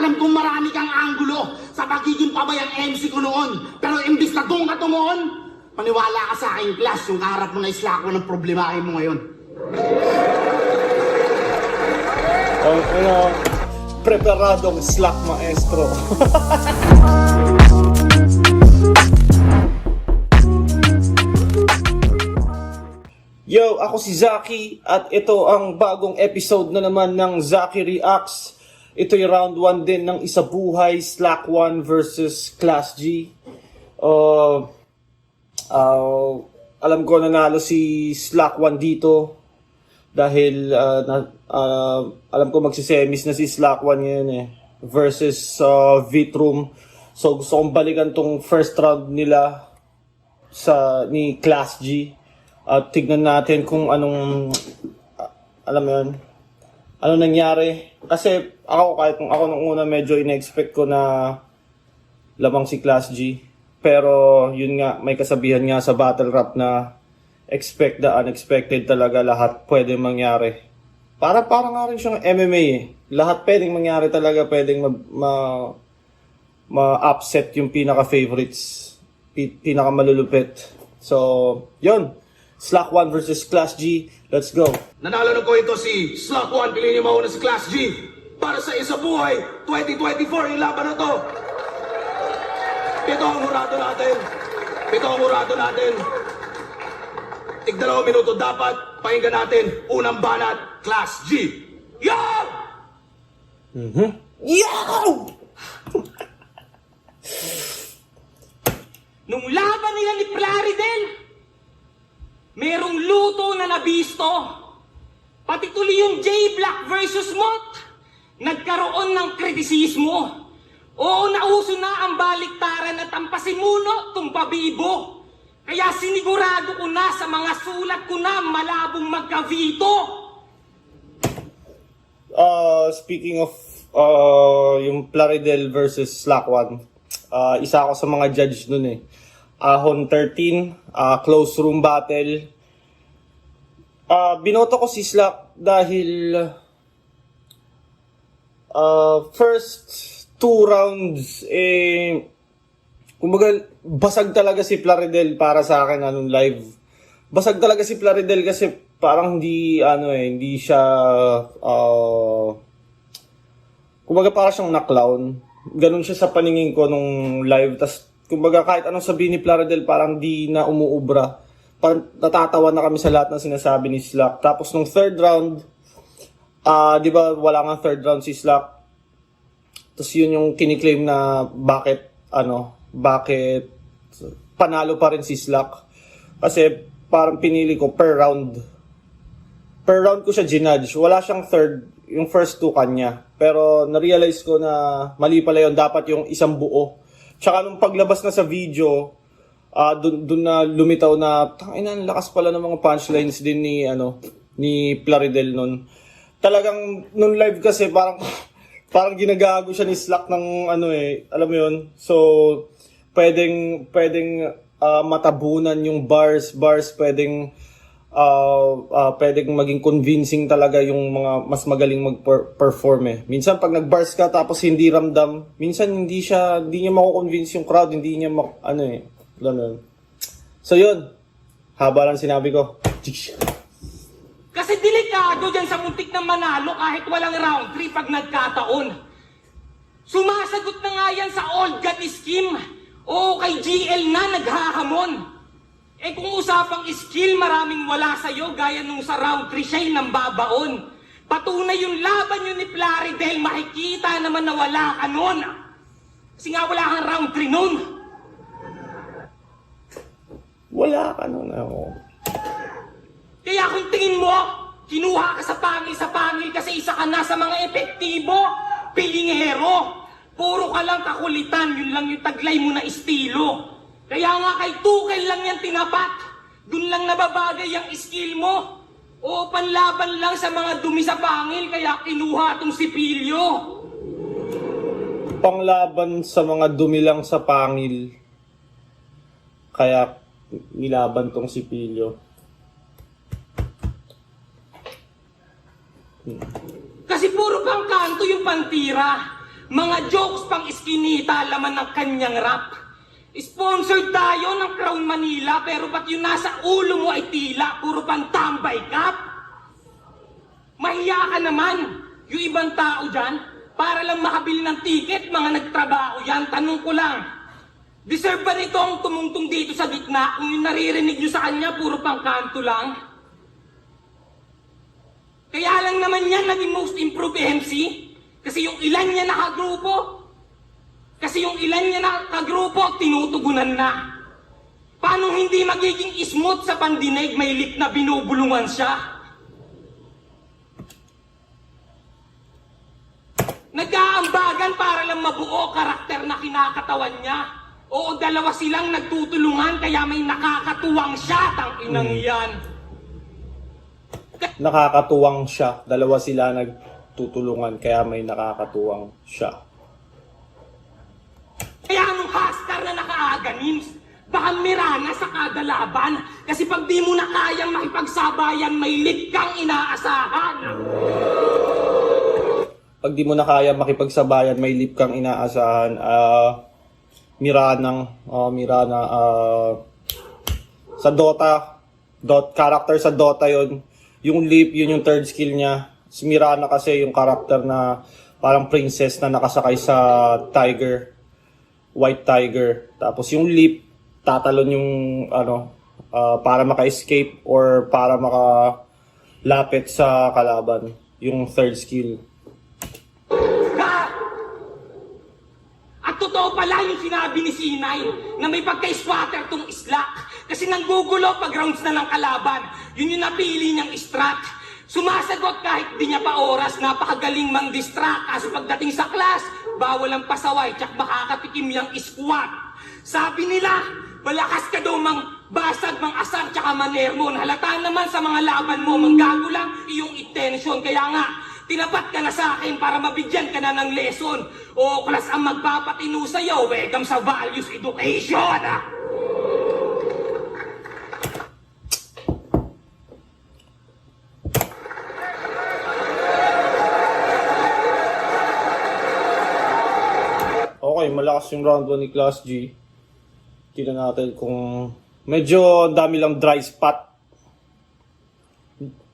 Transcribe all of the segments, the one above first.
Alam kong marami kang anggulo sa pagiging pabayang MC ko noon. Pero imbis na doon ka tumuon, maniwala ka sa aking class, yung kaharap mo na islako ng problemahin mo ngayon. Preparadong slack maestro. Yo, ako si Zaki at ito ang bagong episode na naman ng Zaki Reacts. Ito yung round 1 din ng Isa Buhay Slack 1 versus Class G. Alam ko nanalo si Slack 1 dito dahil alam ko magsisemis na si Slack 1 ngayon versus Vitroom. So gusto kong balikan tong first round nila ni Class G. At tignan natin kung anong alam mo yun, ano nangyari. Kasi ako, kahit kung ako nung una medyo in-expect ko na lamang si Class G. Pero yun nga, may kasabihan nga sa battle rap na expect the unexpected talaga, lahat pwede mangyari. Parang nga rin siyang MMA Lahat pwedeng mangyari talaga, pwedeng ma-upset yung pinaka-favorites, pinaka-malulupit. So, yun. Slack 1 versus Class G. Let's go. Nanalo na ko ito si Slack 1, piliin niyo mauna si Class G. Para sa Isa Buhay 2024, yung laban na to. Ito ang hurado natin. Tig 2 minuto dapat, pakinggan natin. Unang banat, Class G. Yo! Yo! Nung laban nila ni Plaridel, merong luto na nabisto. Pati tuloy yung J-Black versus Mott, nagkaroon ng kritisismo. Oo, nauso na ang baliktaran at ang pasimuno tumpabibo. Kaya sinigurado ko na sa mga sulat ko na malabong magkavito. Speaking of yung Plaridel versus Slack 1, isa ako sa mga judge nun Ahon 13, close room battle. Binoto ko si Slack dahil first 2 rounds kumbaga basag talaga si Plaridel para sa akin anong live. Basag talaga si Plaridel kasi parang hindi siya kumbaga parang siyang na-clown. Ganun siya sa paningin ko nung live. Tas kumbaga kahit anong sabihin ni Plaridel parang di na umuubra. Parang natatawa na kami sa lahat ng sinasabi ni Slack. Tapos nung third round, di ba wala nga third round si Slack. Tapos yun yung kiniklaim na bakit panalo pa rin si Slack. Kasi parang pinili ko per round. Per round ko siya ginudge. Wala siyang third, yung first 2 kanya. Pero na-realize ko na mali pala yun. Dapat yung isang buo. Tsaka nung paglabas na sa video, dun na lumitaw na, tangina, lakas pala ng mga punchlines din ni Plaridel nun. Talagang nung live kasi parang ginagago siya ni Slack ng alam mo yun. So pwedeng matabunan yung bars, pwedeng maging convincing talaga yung mga mas magaling mag-perform Minsan pag nag-bars ka tapos hindi ramdam, minsan hindi niya mako-convince yung crowd, hindi niya ganun. So yun, haba lang sinabi ko. Kasi delikado dyan sa muntik ng manalo kahit walang round 3 pag nagkataon. Sumasagot na nga yan sa old gut scheme. O kay GL na naghahamon. Kung usapang skill, maraming wala sa'yo gaya nung sa round 3 siya'y nambabaon. Patunay yung laban yun ni Plaridel, makikita naman na wala ka nun. Kasi nga wala kang round 3 nun. Wala ka nun Kaya kung tingin mo, kinuha ka sa pangil kasi isa ka na sa mga epektibo, pilingero. Puro ka lang kakulitan, yun lang yung taglay mo na estilo. Kaya nga kay Tukel lang yan tinapat. Dun lang nababagay ang skill mo. O panlaban lang sa mga dumi sa pangil, kaya kinuha tong sipilyo. Panglaban sa mga dumi lang sa pangil, kaya nilaban tong sipilyo. Kasi puro pang kanto yung pantira. Mga jokes pang iskinita laman ng kanyang rap. Sponsored tayo ng Crown Manila, pero ba't yung nasa ulo mo ay tila, puro pang tambay kap? Mahiya ka naman. Yung ibang tao dyan, para lang makabili ng ticket, mga nagtrabaho yan. Tanong ko lang, deserve ba nito ang tumungtong dito sa gitna kung yung naririnig nyo sa kanya, puro pang kanto lang? Kaya lang naman yan naging most improved MC. Kasi yung ilan niya nakagrupo, tinutugunan na. Paano hindi magiging smooth sa pandinig, may lip na binubulungan siya? Nag-aambagan para lang mabuo karakter na kinakatawan niya. Oo, dalawa silang nagtutulungan kaya may nakakatuwang siya, tanginang yan. Nakakatuwang siya. Dalawa sila nagtutulungan kaya may nakakatuwang siya. Kaya anong hastar na nakaaganin? Baka mirana sa kada laban. Kasi pag di mo na kayang makipagsabayan, may lit kang inaasahan. Pag di mo na kaya makipagsabayan, may lip kang inaasahan. Mirana sa Dota, character sa Dota yon. Yung lip, yun yung third skill niya. Si Mirana kasi yung character na parang princess na nakasakay sa tiger, white tiger. Tapos yung lip, tatalon yung para maka-escape or para makalapit sa kalaban. Yung third skill. At totoo pala yung sinabi ni Sinay na may pagka-swatter tong Slack. Kasi nanggugulo pag rounds na ng kalaban. Yun yung napili niyang strat. Sumasagot kahit di niya pa oras, napakagaling mang distract. Kaso pagdating sa class, bawal ang pasaway, tsak makakatikim yung squat. Sabi nila, malakas ka daw mang basag, mang asar, tsaka manermon. Halata naman sa mga laban mo, manggago lang iyong intention. Kaya nga, tinapat ka na sa akin para mabigyan ka na ng lesson. O class ang magpapatino sa'yo, welcome sa values education. Okay, malakas yung round 1 ni Class G. Tingnan natin kung medyo dami lang dry spot.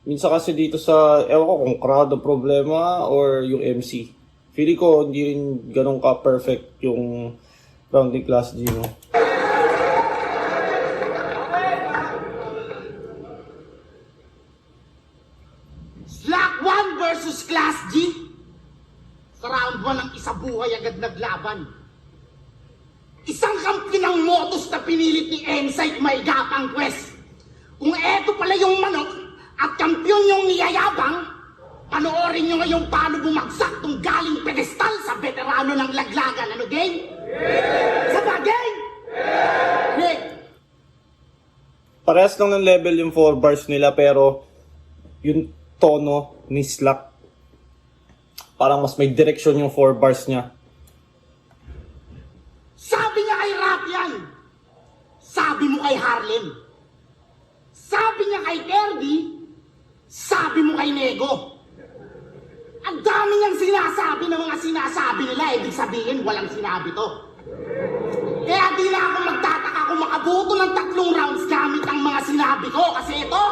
Minsan kasi dito sa, ewan ko kung crowd ang problema or yung MC. Feeling ko hindi rin ganun ka-perfect yung round ni Class G, no? Slack 1 versus Class G. Sa round 1 ang isa buhay agad naglaban. Isang kampi ng modus na pinilit ni Ensight may gapang quest. Kung eto pala yung manok at kampiyon yung niyayabang, panoorin nyo ngayon paano bumagsak tong galing pedestal sa veterano ng laglagan. Ano, gang? Sa ba, gang? Hey. Parehas lang ng level yung 4 bars nila pero yung tono ni Slack parang mas may direction yung 4 bars niya. Sabi niya kay Rap yan. Sabi mo kay Harlem. Sabi niya kay Kirby. Sabi mo kay Nego. Ang dami niyang sinasabi ng mga sinasabi nila. Ibig sabihin, walang sinabi to. Kaya di na ako magtataka kung makabuto ng 3 rounds gamit ang mga sinabi ko. Kasi ito,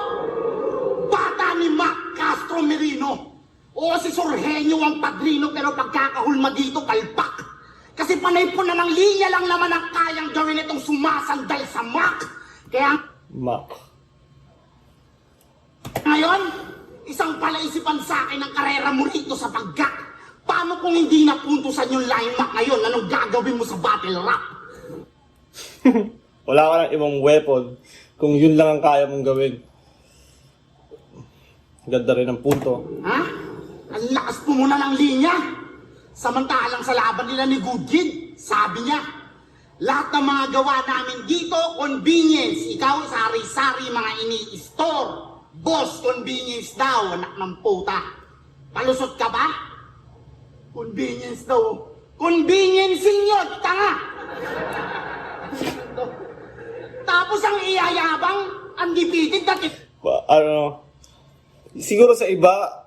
bata ni Mac Castro Merino. O si Sorhenyo ang padrino pero pagkakahulma dito, kalpak. Kasi panay po na ng linya lang naman ang kayang gawin itong sumasandal sa Mac. Kaya Mac. ngayon, isang palaisipan sa akin ang karera mo rito sa paggak. Paano kung hindi napuntusan yung line Mac ngayon? Anong gagawin mo sa battle rap? Wala ka ng ibang weapon kung yun lang ang kaya mong gawin. Ganda rin ang punto. Ha? Ang lakas po muna ng linya. Samantalang sa laban nila ni Goodkid, sabi niya, lahat ng mga gawa namin dito, convenience. Ikaw, sari-sari mga ini-store. Boss, convenience daw, anak ng puta. Palusot ka ba? Convenience daw. Convenience nyo, tanga! Tapos ang iyayabang, undefeated, Siguro sa iba,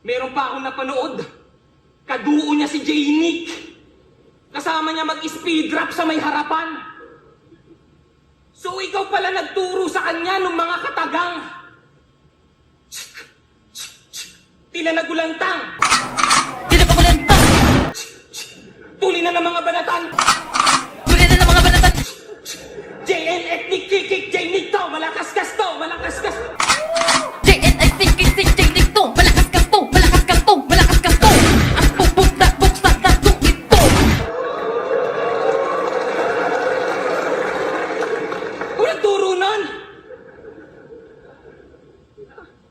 Meron pa akong napanood. Kaduo niya si J. Nick. Kasama niya mag-speed rap sa may harapan. So ikaw pala nagturo sa kanya ng mga katagang. Tila nagulantang. Tila pagulantang. Tuli na ng mga banatan. Tuli na ng mga banatan. JN ethnic kikik, J. Nick to, malakas kas to, malakas kas. JNS Tik to. Malakas ka to. Malakas ka to. Malakas ka to. Ang buksa na to ito. Kung nagturo nun.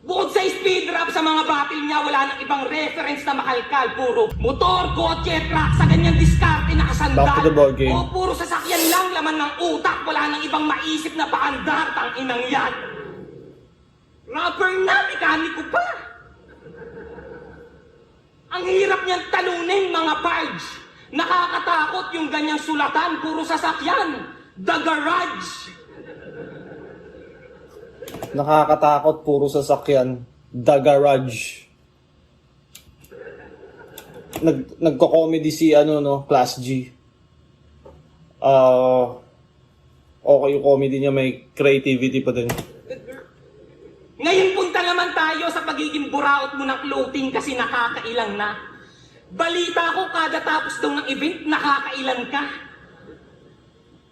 Bukod sa speed rap sa mga battle niya, wala nang ibang reference na makalkal. Puro motor, kotse, truck, sa ganyang diskarte nakasandal. Back to the ball game. O puro sasakyan lang, laman ng utak. Wala nang ibang maisip na paandar, tang inang yan. Rapper na, mekaniko pa. Ang hirap niyang talunin, mga pards. Nakakatakot yung ganyang sulatan, puro sasakyan. The Garage. Nakakatakot, puro sasakyan. The Garage. Nagko-comedy si Class G. Okay yung comedy niya, may creativity pa din. Ngayon punta naman tayo sa pagiging buraot mo ng clothing kasi nakakailang na. Balita ko kada tapos daw ng event, nakakailan ka.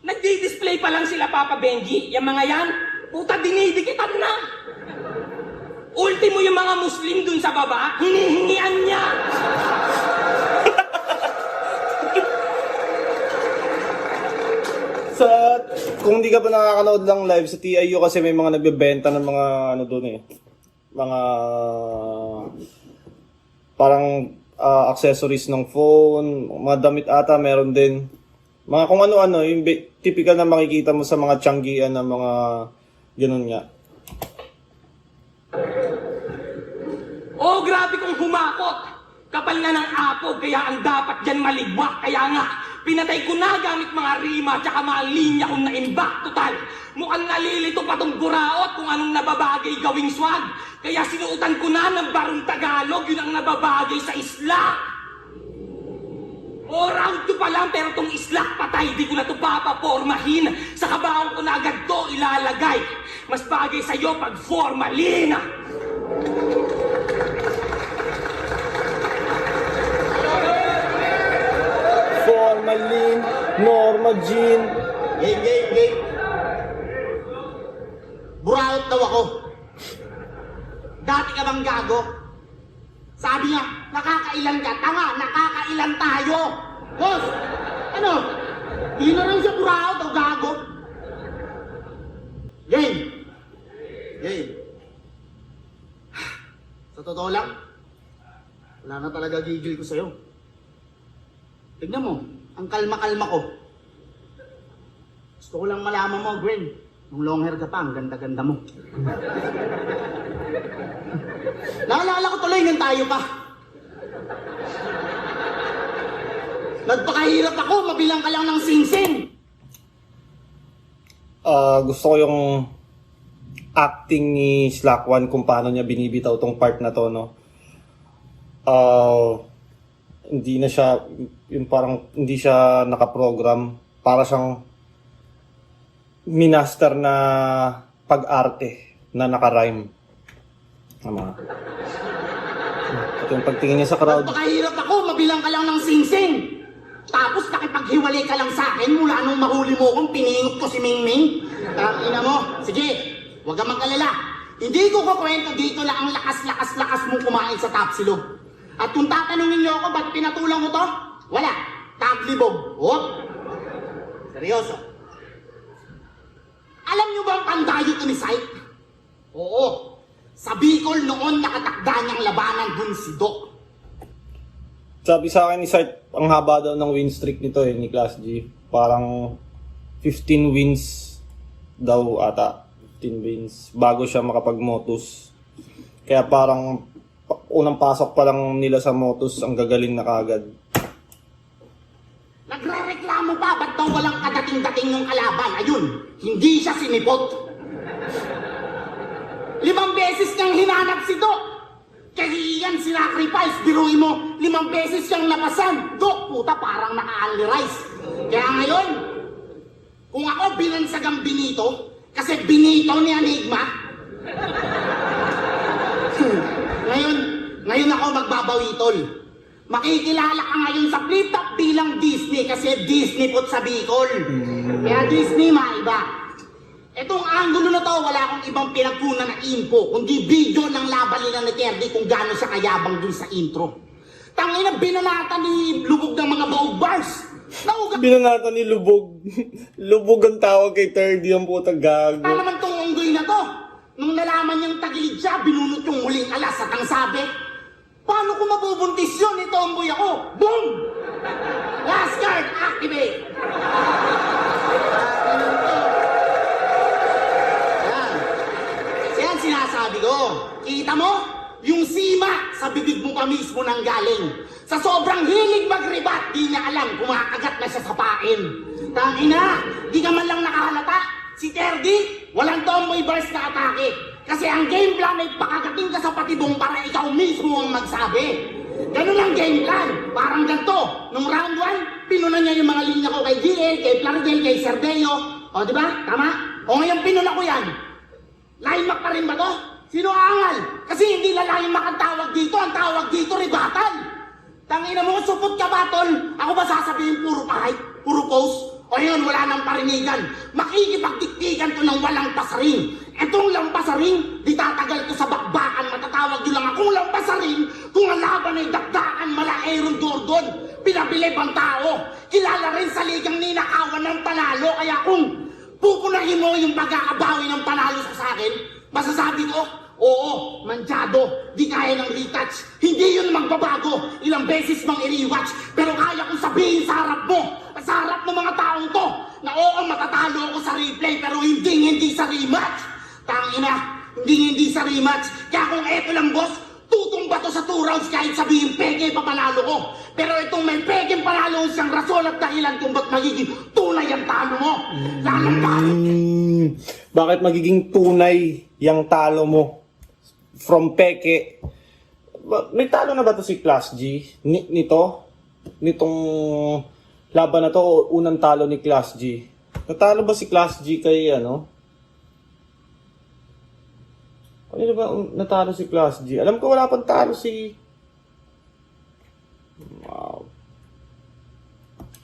Nagdi-display pa lang sila Papa Benji, yung mga yan, puta dinidikitan na. Ultimo yung mga Muslim dun sa baba, hinihingian niya. Kung di ka pa nakakanood lang live sa TIU kasi may mga nagbebenta ng mga doon mga parang accessories ng phone, mga damit ata meron din. Mga kung ano-ano, yung typical na makikita mo sa mga tiyanggian na mga ganun nga. Oh, grabe kong humakot. Kapal na ng apog, kaya ang dapat dyan maligwak. Kaya nga, pinatay ko na gamit mga rima tsaka mga linya kong naimbak. Total, mukhang nalilito pa tong buraot kung anong nababagay gawing swag. Kaya sinuutan ko na ng barong Tagalog, yun ang nababagay sa isla. O round 2 pa lang, pero tong islak patay, di ko na ito papapormahin. Sa kabaong ko na agad to ilalagay. Mas bagay sa'yo pag formalin. Formalin, Norma Jean. Game. Buraot daw ako. Dati ka bang gago? Sabi niya, nakakailan ka. Tanga, nakakailan tayo. Boss, ano? Di na rin siya buraot o gago. Game. Sa totoo lang, wala na talaga gigil ko sa'yo. Tignan mo, ang kalma-kalma ko. Gusto ko lang malaman mo, Gwen. Nung long hair ka pa, ang ganda-ganda mo. Naalala ko tuloy nung tayo pa. Nagpakahirap ako, mabilang ka lang ng sing-sing. Gusto ko yung acting ni Slack One kung paano niya binibitaw tong part na to, no? Hindi na siya, yung parang hindi siya nakaprogram. Para siyang minaster na pag-arte na naka-rhyme. Tama. At yung pagtingin niya sa crowd. Nagpakahirap ako, mabilang ka lang ng sing-sing. Tapos nakipaghiwalay ka lang sa akin mula nung mahuli mo kung piningot ko si Mingming. Ina mo, sige, huwag kang mag-alala. Hindi ko kukwento dito lang ang lakas-lakas mong kumain sa Tapsilog. At kung tatanungin niyo ako, ba't pinatulang ko to? Wala. Taglibog. Oh. Seryoso. Alam niyo ba ang pandayo to ni Sai? Oo. Sa Bicol noon nakatakda niyang labanan dun si Doc. Sabi sa akin ni Sart, ang haba daw ng win streak nito ni Class G. Parang 15 wins daw ata. 15 wins bago siya makapag-motus. Kaya parang unang pasok pa lang nila sa motus, ang gagaling na kagad. Nagre-reklamo pa, ba't daw walang kadating-dating ng kalaban? Ayun, hindi siya sinipot. 5 beses niyang hinanap si Doc. Kasi yan sinacrifice, biruin mo, 5 beses siyang napasan. Dok, puta, parang naka-only rice. Kaya ngayon, kung ako binansagang Benito, kasi Benito ni Enigma, ngayon ako magbabawi, tol. Makikilala ka ngayon sa flip top bilang Disney kasi Disney put sa Bicol. Kaya Disney, maiba. Etong angulo na to, wala akong ibang pinagkunan na info, kundi video ng laban nila ni Terdy kung gaano siya kayabang dun sa intro. Tangina, binanata ni Lubog ng mga baog bars. Naugat Binanata ni Lubog. Lubog ang tawag kay Terdy, ang putang gago. na naman tong unggoy na to. Nung nalaman niyang tagilid siya, binunot yung huling alas at ang sabi, paano ko mabubuntis yun? Ito ang boy ako. Boom! Last card, activate! Yan sinasabi ko. Kita mo? Yung sima sa bibig mo pa mismo nang galing. Sa sobrang hilig mag-rebat, di niya alam kumakagat na siya sa pain. Tangina, di ka man lang nakahalata. Si Terdy, walang tomboy burst na atake. Kasi ang game plan ay pakagating ka sa patibong para ikaw mismo ang magsabi. Ganun ang game plan. Parang ganito. Nung round 1, pinunan niya yung mga linya ko kay GL, kay Plaridel, kay Serdeo. O, di ba? Tama? O ngayon pinuna ko yan. Line mark pa rin ba to? Sino aangal? Kasi hindi na line mark ang tawag dito. Ang tawag dito, rebuttal. Tangina mo, supot ka ba, tol? Ako ba sasabihin puro pahay? Puro post? O yun, wala nang parinigan. Makikipagdiktikan to ng walang pasaring. Etong lampasaring, di tatagal ko sa bakbakan. Matatawag nyo lang akong lampasaring kung ang laban ay dakdakan mala Aaron Gordon. Pinabilib ang tao. Kilala rin sa ligang ninakawan ng panalo. Kaya kung pupunahin mo yung pag-aabawi ng panalo sa akin, masasabi ko, oo, mansyado, di kaya ng retouch. Hindi yun magbabago. Ilang beses mang i-rewatch. Pero kaya kong sabihin sa harap mo, sa harap ng mga taong to, na oo, matatalo ako sa replay, pero hindi sa rematch. Tangina, hindi sa rematch. Kaya kung eto lang, boss, tutumba to sa 2 rounds kahit sabihin peke pa panalo ko. Pero itong may pekeng panalo siyang rason at dahilan kung ba't magiging tunay ang talo mo. Lalong Bakit magiging tunay yung talo mo? From peke. May talo na ba to si Class G? Nitong laban na to, unang talo ni Class G. Natalo ba si Class G kay ano? Ano ba natalo si Class G? Alam ko wala pang talo si... Wow.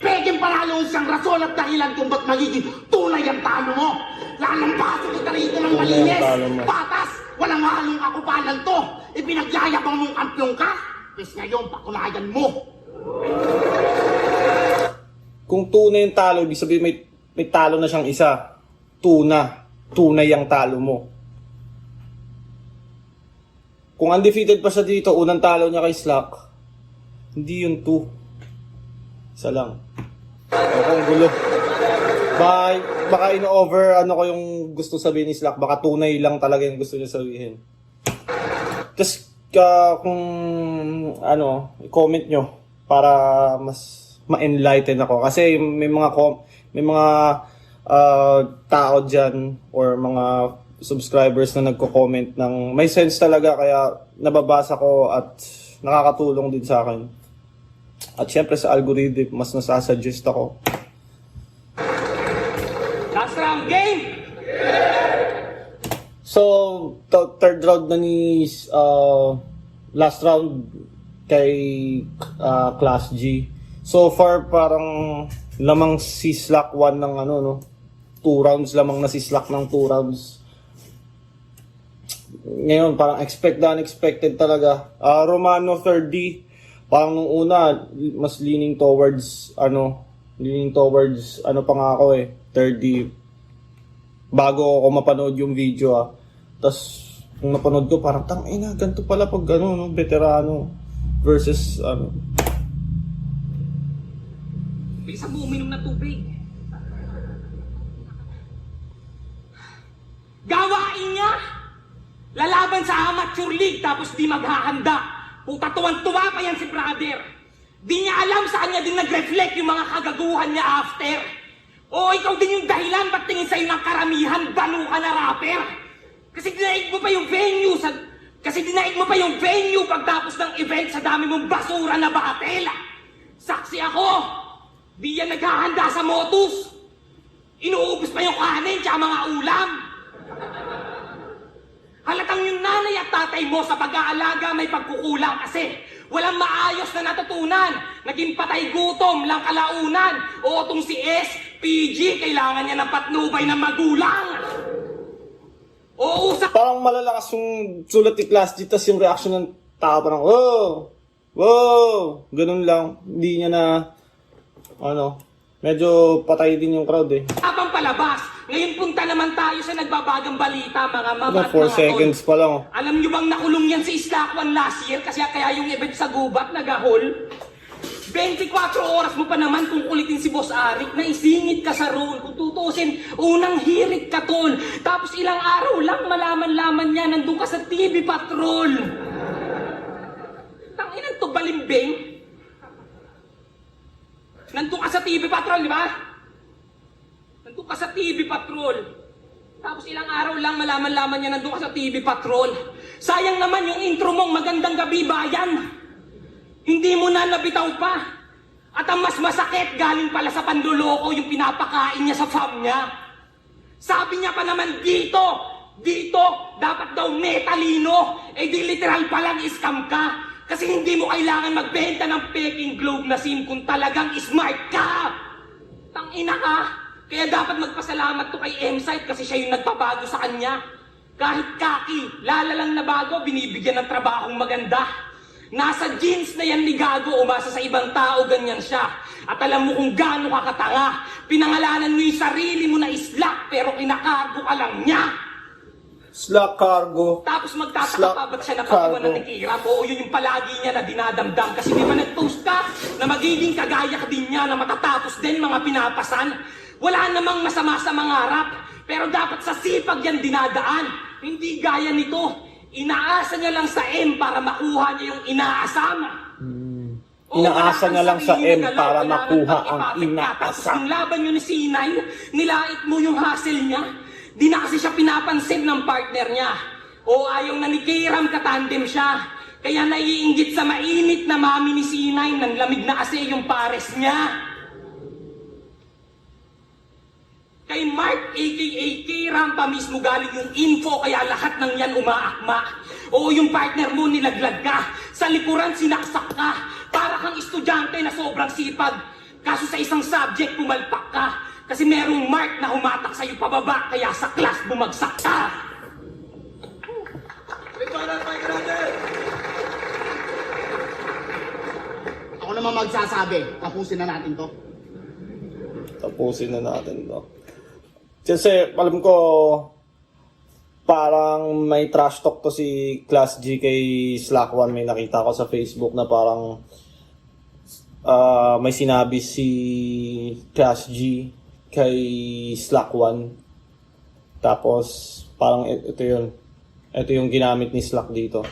pekeng panalo siyang rason at dahilan kung ba't magiging tunay ang talo mo. Lalampasin kita rito ng Tunay ang malinis. talo mo. Patas, walang halong kakupalan to. Ipinagyayabang mong kampiyon ka. Pes ngayon, pakunayan mo. Kung tunay yung talo, ibig sabihin may talo na siyang isa. Tunay ang talo mo. Kung undefeated pa siya dito, unang talo niya kay Slack, hindi yun 2. Isa lang. Ang gulo. Baka in-over ano ko yung gusto sabihin ni Slack. Baka tunay lang talaga yung gusto niya sabihin. Tapos kung ano, i-comment nyo para mas ma-enlighten ako. Kasi may mga tao dyan or mga subscribers na nagko-comment ng may sense talaga, kaya nababasa ko at nakakatulong din sa akin. At syempre sa algorithm, mas nasasuggest ako. Last round, game! So, third round na ni last round kay Class G. So far, parang lamang si Slack 1 ng 2 rounds lamang na si Slack ng 2 rounds. Ngayon, parang expect the unexpected talaga. Romano 3D, parang nung una, mas leaning towards pa nga ako 3D. Bago ako mapanood yung video Tapos, nung napanood ko, parang tangina, ganito pala pag veterano versus Bilisan mo uminom ng tubig. Gawain niya! Lalaban sa amateur league tapos di maghahanda. Puta, tuwan-tuwa pa yan si brother. Di niya alam saan niya din nag-reflect yung mga kagaguhan niya after. O ikaw din yung dahilan ba't tingin sa'yo ng karamihan, banu ka na rapper. Kasi dinaig mo pa yung venue sa Kasi dinaig mo pa yung venue pagtapos ng event sa dami mong basura na battle. Saksi ako, di yan naghahanda sa motus. Inuubos pa yung kanin tsaka mga ulam. Halatang yung nanay at tatay mo sa pag-aalaga may pagkukulang kasi walang maayos na natutunan. Naging patay gutom lang kalaunan. O tong si S, PG, kailangan niya ng patnubay ng magulang. O usap Parang malalakas yung sulat ni Class G, tas yung reaction ng tao parang, wow, wow, ganun lang. Hindi niya na, medyo patay din yung crowd eh. habang palabas. Ngayon punta naman tayo sa nagbabagang balita, mga mama at 4 mga seconds tol. pa lang. Alam nyo bang nakulong yan si Slakwan last year kasi kaya yung event sa gubat nagahol? 24 oras mo pa naman kung kulitin si Boss Arik na isingit ka sa role. Kung tutusin, unang hirit ka tol. Tapos ilang araw lang malaman-laman niya nandun ka sa TV Patrol. Tanginan to, balimbing. Nandun ka sa TV Patrol, di ba? Nandun ka sa TV Patrol. Tapos ilang araw lang malaman-laman niya nandun ka sa TV Patrol. Sayang naman yung intro mong magandang gabi bayan. Hindi mo na nabitaw pa. At ang mas masakit, galing pala sa panduloko yung pinapakain niya sa fam niya. Sabi niya pa naman dito, dapat daw metalino. Eh di literal palang scam ka. Kasi hindi mo kailangan magbenta ng peking globe na SIM kung talagang smart ka. Tangina ka. Kaya dapat magpasalamat to kay M-Site kasi siya yung nagpabago sa kanya. Kahit kaki, lalalang na bago, binibigyan ng trabahong maganda. Nasa jeans na yan ni Gago, umasa sa ibang tao, ganyan siya. At alam mo kung gaano ka katanga. Pinangalanan mo yung sarili mo na Slack, pero kinakargo ka lang niya. Slack cargo. Tapos magtataka Slack pa ba't siya napakiwan cargo. ng Kira? Oo, yun yung palagi niya na dinadamdam. Kasi di ba nag-post ka na magiging kagaya ka din niya na matatapos din mga pinapasan? Wala namang masama sa mangarap. Pero dapat sa sipag yan dinadaan. Hindi gaya nito. Inaasa niya lang sa M para makuha niya yung inaasam. Inaasa niya lang sa M para makuha ang Tapos inaasam. yung laban niyo ni C9, nilait mo yung hassle niya. Di na kasi siya pinapansin ng partner niya. O ayaw na ni Kiram katandem siya. Kaya naiinggit sa mainit na mami ni C9, nang lamig na kasi yung pares niya. Kay Mark aka Kiram pa mismo galing yung info kaya lahat ng yan umaakma. O yung partner mo nilaglag ka, sa likuran sinaksak ka, para kang estudyante na sobrang sipag. Kaso sa isang subject pumalpak ka, kasi merong mark na humatak sa'yo pababa, kaya sa class bumagsak ka. Ako naman magsasabi, tapusin na natin to. Tapusin na natin to. Kasi alam ko parang may trash talk to si Class G kay Slack One. May nakita ko sa Facebook na parang may sinabi si Class G kay Slack One. Tapos parang ito yun. Ito yung ginamit ni Slack dito.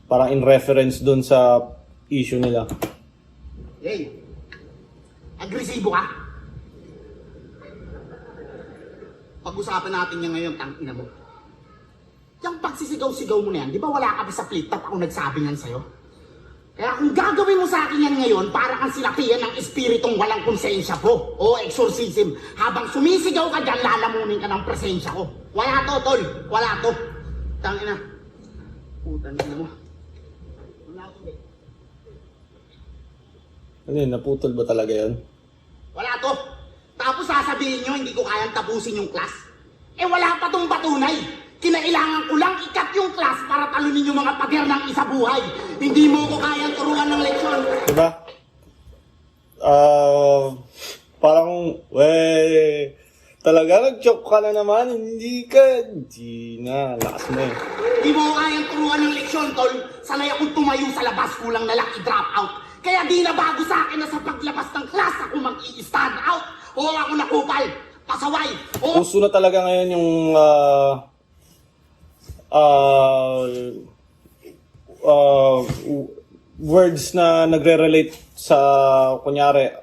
Parang in reference dun sa issue nila. Hey, agresibo ka? Pag-usapan natin yan ngayon, tangina mo. Yung pagsisigaw-sigaw mo na yan, di ba wala ka pa sa flip-top ako nagsabi yan sa'yo? Kaya kung gagawin mo sa akin yan ngayon, para kang silapian ng espiritong walang konsensya po, o exorcism, habang sumisigaw ka dyan, lalamunin ka ng presensya ko. Wala to, tol. Wala to. Tangina. Putan na mo. Wala to, eh. Ano yun, naputol ba talaga yun? Wala to. Tapos sasabihin nyo, hindi ko kayang tapusin yung class. Eh wala pa tong patunay. Kinailangan ko lang ikat yung class para talunin yung mga pader ng isa buhay. Hindi mo ko kayang turuan ng leksyon. Diba? Parang, talaga nag-joke ka na naman, hindi na, lakas mo eh. Hindi mo ko kayang turuan ng leksyon, tol. Sanay akong tumayo sa labas, kulang na lang i-drop out. Kaya di na bago sa akin na sa paglabas ng class ako mag-i-stand out. O ako nakupal, pasaway. O Uso na talaga ngayon yung words na nagre-relate sa, kunyari,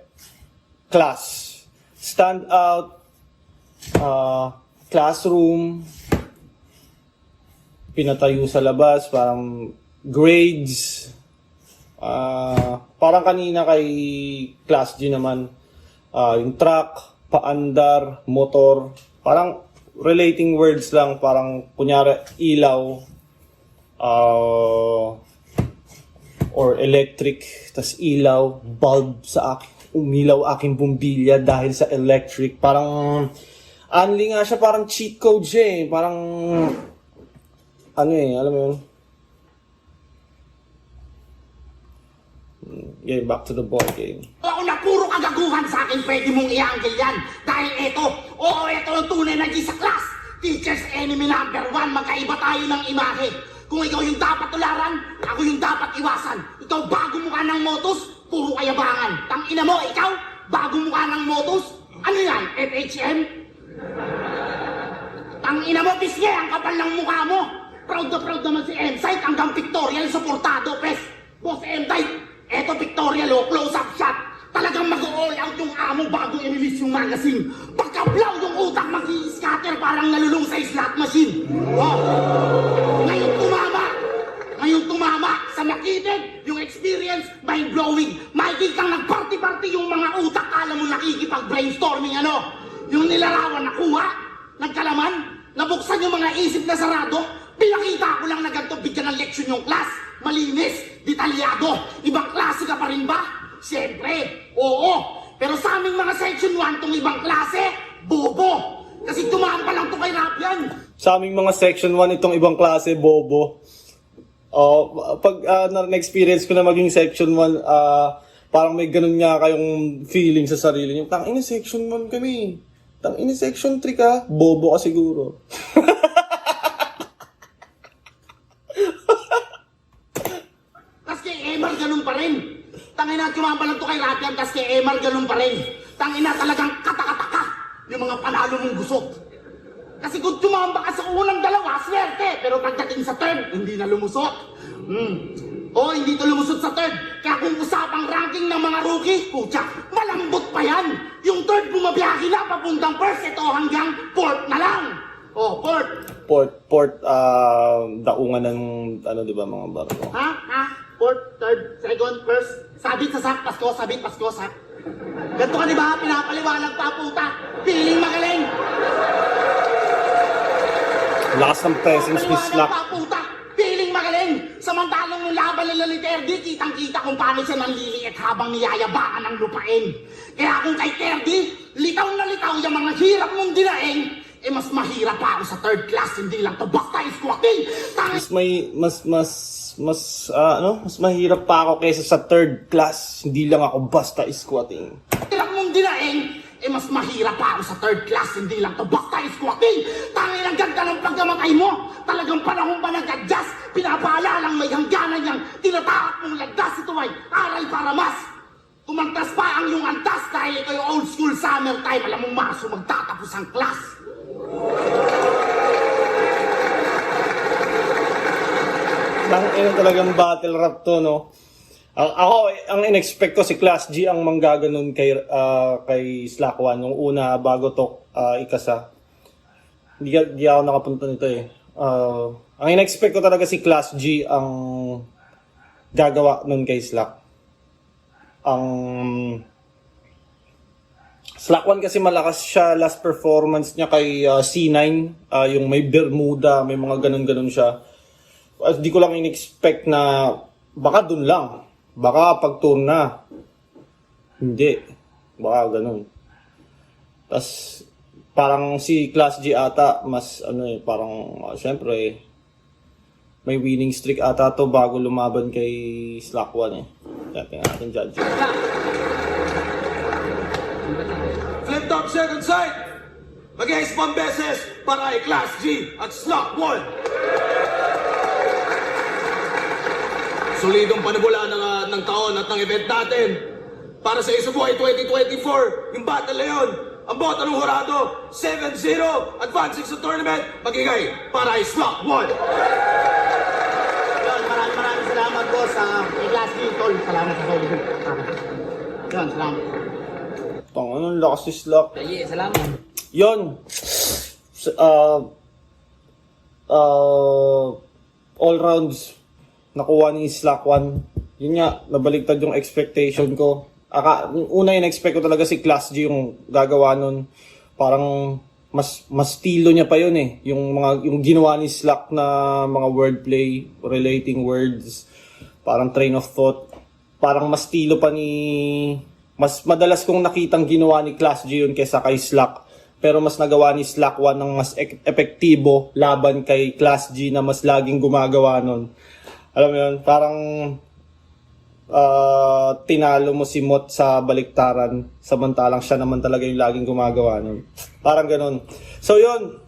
class. Stand out, classroom, pinatayo sa labas, parang grades. Parang kanina kay Class G naman, yung truck, paandar, motor, parang relating words lang, parang kunyari ilaw, or electric, tas ilaw, bulb sa akin, umilaw aking bumbilya dahil sa electric. Parang, only nga siya, parang cheat code siya eh. Parang, ano eh, alam mo yun? Yeah, back to the ball game. Ako na puro kagaguhan sa akin, pwede mong i-angle yan. Dahil eto ang tunay na G sa class. Teacher's enemy number 1, magkaiba tayo ng imahe. Kung ikaw yung dapat tularan, ako yung dapat iwasan. Ikaw bago mukha ng motos, puro kayabangan. Tangina mo, ikaw, bago mukha ng motos, ano yan, FHM? Tangina mo, pisngi, ang kapal ng mukha mo. Proud naman si M-Site, hanggang pictorial, suportado, pes. Boss M-Site, eto pictorial, close-up shot. Talagang mag-all out yung amo bago i-release yung magazine. Pagka-blow yung utak, mag-i-scatter parang nalulung sa slot machine. Ngayon tumama sa nakitid, yung experience, mind-blowing. Makikita kang nag-party-party yung mga utak, alam mo nakikipag-brainstorming ano. Yung nilarawan nakuha, nagkalaman, nabuksan yung mga isip na sarado, pinakita ko lang na ganito bigyan ng leksyon yung class. Malinis, detalyado. Ibang klase ka pa rin ba? Siyempre, oo. Pero sa aming mga section 1, tong ibang klase, bobo. Kasi tumaan pa lang to kay Rapian. Sa aming mga section 1, itong ibang klase, bobo. Pag na-experience ko na maging section 1, parang may ganun nga kayong feeling sa sarili niyo. Tangina, section 1 kami. Tangina, section 3 ka. Bobo ka siguro. Tas kay Emar, ganun pa rin. Tangina, tumama lang to kay Rapian, tas kay Emar, ganun pa rin. Tangina, talagang katakataka yung mga panalo mong gusot. Kasi kung tumamba ka sa unang dalawa, swerte. Pero pagdating sa third, hindi na lumusot. Hindi to lumusot sa third. Kaya kung usapang ranking ng mga rookie, putya, malambot pa yan. Yung third bumabiyahe na papuntang first, ito hanggang fourth na lang. Fourth. Daungan ng, ano diba, mga barko. Ha? Fourth, third, second, first. Sabit sa sak, Pasko, sabit, Pasko, sak. Ganito ka diba? Pinapaliwanag pa, puta. Feeling magaling. Lakas ng presence ni Slack. Piling magaling! Samantalang nung laban nila ni Terdy, kitang-kita kung paano siya nanliliit habang niyayabangan ng lupain. Kaya kung kay Terdy, litaw na litaw yung mga hirap mong dinaing, mas mahirap pa ako sa third class, hindi lang to basta squatting. Mas mahirap pa ako kaysa sa third class. Hindi lang ako basta squatting. Hirap mong dinaing, mas mahirap pa ako sa third class, hindi lang to basta squatting. Tangin ang ganda ng pagkamatay mo. Talagang panahon pa nag-adjust. Pinapaalalang may hangganan niyang tinatahak mong lagdas. Ito ay aral para mas. Kumantas pa ang iyong antas dahil ito yung old school summertime. Alam mo, Marso, magtatapos ang class. Talagang battle rap to, no? Ako, ang in-expect ko si Class G ang manggaganon kay Slack 1 nung una bago to ikasa. Hindi ako nakapunta nito eh. Ang in-expect ko talaga si Class G ang gagawa nun kay Slack. Ang Slack 1 kasi malakas siya, last performance niya kay C9, yung may Bermuda, may mga ganun-ganun siya. Di ko lang in-expect na baka dun lang. Baka pag tour na. Hindi. Baka ganun. Tas parang si Class G ata, mas parang syempre may winning streak ata to bago lumaban kay Slack 1 eh. Tingnan natin judge. Flip top second side. Mag-expand beses para kay Class G at Slack 1. Solidong panibula ng taon at ng event natin. Para sa Isubuhay 2024, yung battle na yun, ang bota ng hurado, 7-0, advancing sa tournament, magigay para kay Slack 1. Maraming salamat po sa Class G, tol. Salamat sa tol. Yan, salamat. Anong lakas si Slack? Salamat. Yon. all rounds nakuha ni Slack One. Yun nga, nabaliktad yung expectation ko. Una yung expect ko talaga si Class G yung gagawa nun. Parang mas stilo niya pa yun eh. Yung ginawa ni Slack na mga wordplay, relating words, parang train of thought. Parang mas stilo pa mas madalas kong nakitang ginawa ni Class G yun kaysa kay Slack. Pero mas nagawa ni Slack One ng mas epektibo laban kay Class G na mas laging gumagawa nun. Alam mo yun, parang tinalo mo si Mot sa baliktaran samantalang siya naman talaga yung laging gumagawa nun. Parang ganun. So yun,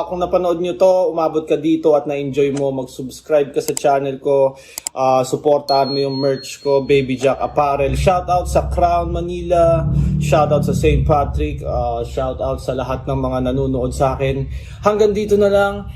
kung napanood nyo to, umabot ka dito at na-enjoy mo, mag-subscribe ka sa channel ko, supportahan mo yung merch ko, Baby Jack Apparel. Shoutout sa Crown Manila, shoutout sa St. Patrick, shoutout sa lahat ng mga nanonood sa akin. Hanggang dito na lang.